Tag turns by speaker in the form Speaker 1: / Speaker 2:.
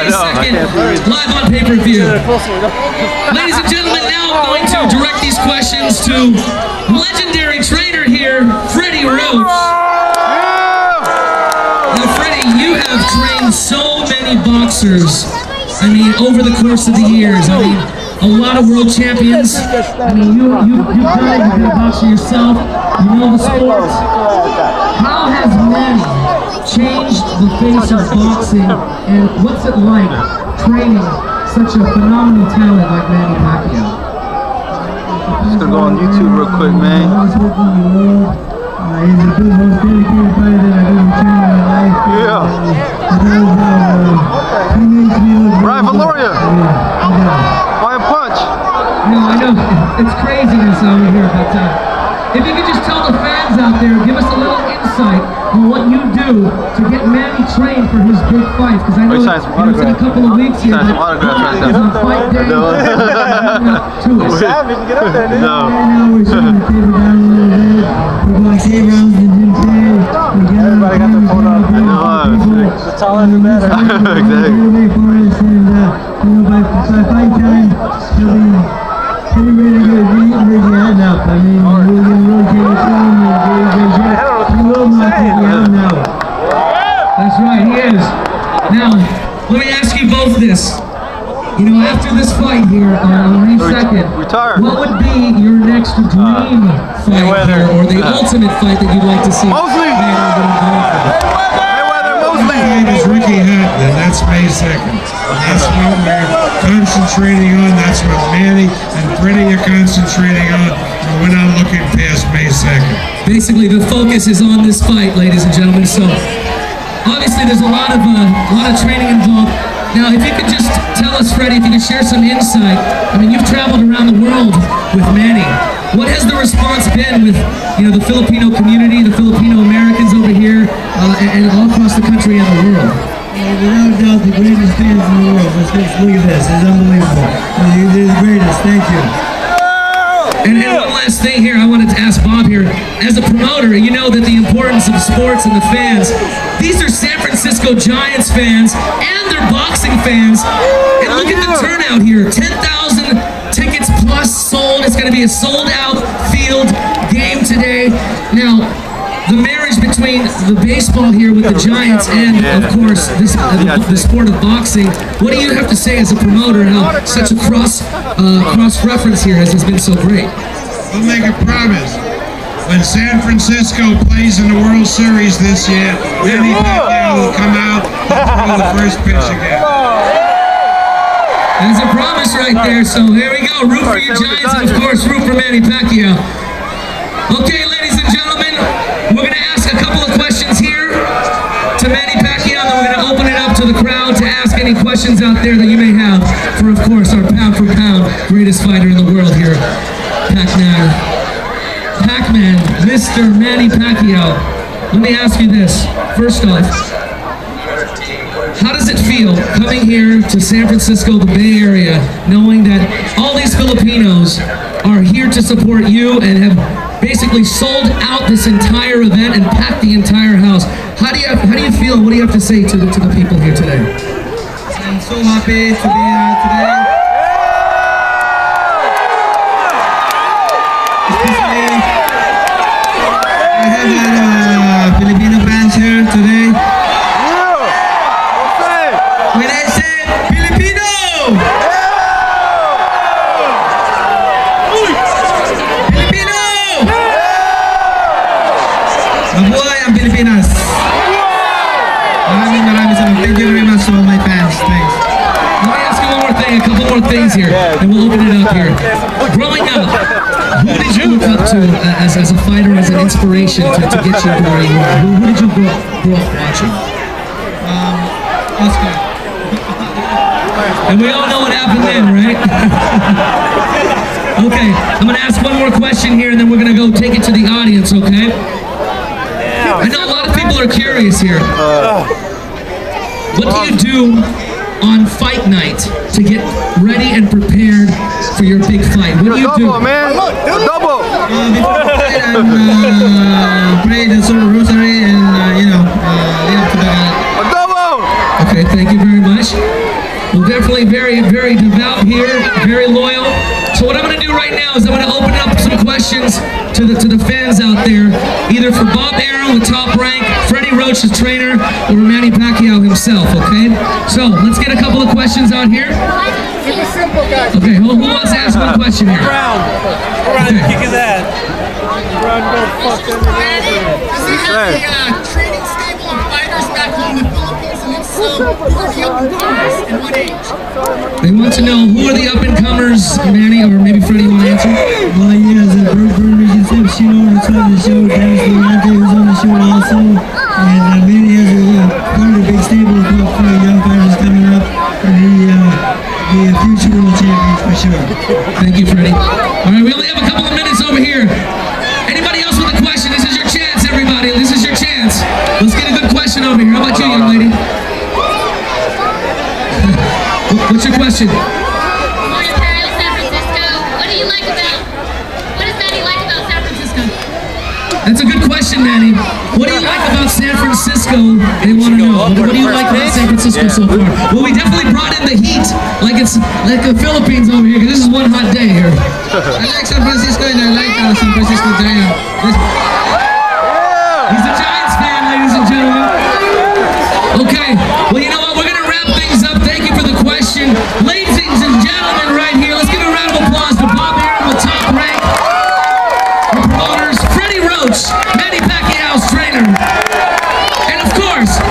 Speaker 1: second, live on pay-per-view. Ladies and gentlemen, now I'm going to direct these questions to legendary trainer here, Freddie Roach. Now, Freddie, you have trained so many boxers. I mean, over the course of the years. I mean, a lot of world champions. I mean, you've done it. You've been a boxer yourself. You know the sport. How has Manny changed the face of boxing, and what's it like training such a phenomenal talent like Manny Pacquiao?
Speaker 2: Just gonna go on YouTube real quick, man.
Speaker 3: He's the most dedicated fighter that I've ever trained in my life.
Speaker 2: Yeah.
Speaker 3: He makes me look
Speaker 2: Brian Valoria. Why a punch?
Speaker 1: No, I know it's craziness over here, but if you could just tell the fans out there, give us a little insight on what you do to get Manny trained for his big fights, because I know it's in a couple of weeks here.
Speaker 2: Sign some autographs right there.
Speaker 1: On fight day.
Speaker 2: Savage, get up there, dude.
Speaker 3: Right now we're showing the table down a little bit. We're going 8 rounds in the gym today.
Speaker 2: Everybody got their phone up. The taller the better. Exactly.
Speaker 3: By fight time, he'll be ready to get his hand up. I mean, we're going to really take it from him and get his head. He will not take you out now.
Speaker 1: That's right, he is. Now, let me ask you both this. You know, after this fight here on May 2nd, what would be your next dream fight here, or the ultimate fight that you'd like to see?
Speaker 2: Mosley! Mayweather Mosley!
Speaker 3: My name is Ricky Hatton, and that's May 2nd. That's what we're concentrating on. That's what Manny and Freddie are concentrating on. And we're not looking past May 2nd.
Speaker 1: Basically, the focus is on this fight, ladies and gentlemen. So, obviously, there's a lot of training involved. Now, if you could just tell us, Freddie, if you could share some insight. I mean, you've traveled around the world with Manny. What has the response been with, you know, the Filipino community, the Filipino Americans over here, and all across the country and the world?
Speaker 3: Without doubt, the greatest fans in the world. Let's look at this. It's unbelievable. You're the greatest. Thank you.
Speaker 1: And one last thing here, I wanted to ask Bob here. As a promoter, you know that the importance of sports and the fans. These are San Francisco Giants fans, and they're boxing fans. And look at the turnout here. 10,000 tickets plus sold. It's going to be a sold-out field game today. Now, the marriage between the baseball here with the Giants and, of course, the sport of boxing, what do you have to say as a promoter, how such a cross-reference here has been so great?
Speaker 3: We'll make a promise. When San Francisco plays in the World Series this year, Manny Pacquiao will come out and throw the first pitch again.
Speaker 1: There's a promise right there, so here we go. Root for your Giants, and of course, root for Manny Pacquiao. Okay, ladies and gentlemen, we're going to ask a couple of questions here to Manny Pacquiao, and then we're going to open it up to the crowd to ask any questions out there that you may have for, of course, our pound-for-pound greatest fighter in the world here, Pac-Man, Mr. Manny Pacquiao. Let me ask you this. First off, how does it feel coming here to San Francisco, the Bay Area, knowing that all these Filipinos are here to support you and have basically sold out this entire event and packed the entire house? How do you feel? What do you have to say to the people here today?
Speaker 3: I'm so happy to be here today. I have a lot of Filipino fans here today. When I say Filipino! Filipino! Mabuhay ang Pilipinas! Maraming salamat. Thank you very much to all my fans. Thanks.
Speaker 1: Let me ask you one more thing, a couple more things here, and we'll open it up here. Growing up, who did you look up to as a fighter, as an inspiration to get you where you are? Who did you grow up watching?
Speaker 3: Oscar.
Speaker 1: And we all know what happened then, right? Okay, I'm going to ask one more question here, and then we're going to go take it to the audience, okay? I know a lot of people are curious here. What do you do on fight night to get ready and prepared for your big fight? What do you do?
Speaker 2: Double, man! Double!
Speaker 3: Before the fight, I'm pray the sort of rosary and, you know, we have to
Speaker 2: A double!
Speaker 1: Okay, thank you very much. Well, definitely very, very devout here, very loyal. So what I'm going to do right now is I'm going to open up some questions to the fans out there, either for Bob Arum with Top Rank, Freddie Roach, the trainer, or Manny Pacquiao himself, okay? So let's get a couple of questions out here. Okay, who wants to ask one question here?
Speaker 4: Around, kick his ass.
Speaker 2: Around, go fuck everything.
Speaker 5: Does he have a training stable of fighters back home in the Philippines? And if so, who are the up-and-comers and what age?
Speaker 1: They want to know who are the up-and-comers, Manny, or maybe Freddie, you want to answer?
Speaker 6: Well, yeah, the Puerto Rican Section that's on the show, Dennis Villante was on the show also, and Manny has part of the big stable of young fighters coming up, and the future world champions for sure.
Speaker 1: Thank you, Freddie. All right, we only have a couple of minutes over here. Anybody else with a question? This is your chance, everybody. This is your chance. Let's get a good question over here. How about you, young lady? What's your question?
Speaker 7: Ontario, San Francisco. What do you like about? What does Manny like about San Francisco?
Speaker 1: That's a good question, Manny. What do you like about San Francisco? They want to know. What do you like about San Francisco so far? Well, we definitely brought in the heat, like it's like the Philippines over here, because this is one hot day here.
Speaker 5: I like San Francisco and I like San Francisco Giants.
Speaker 1: He's a Giants fan, ladies and gentlemen. Okay, well, you know what? We're going to wrap things up. Thank you for the question. Ladies and gentlemen, right here, let's give a round of applause to Bob Arum with Top Rank, our promoters, Freddie Roach, Manny Pacquiao's trainer, and of course,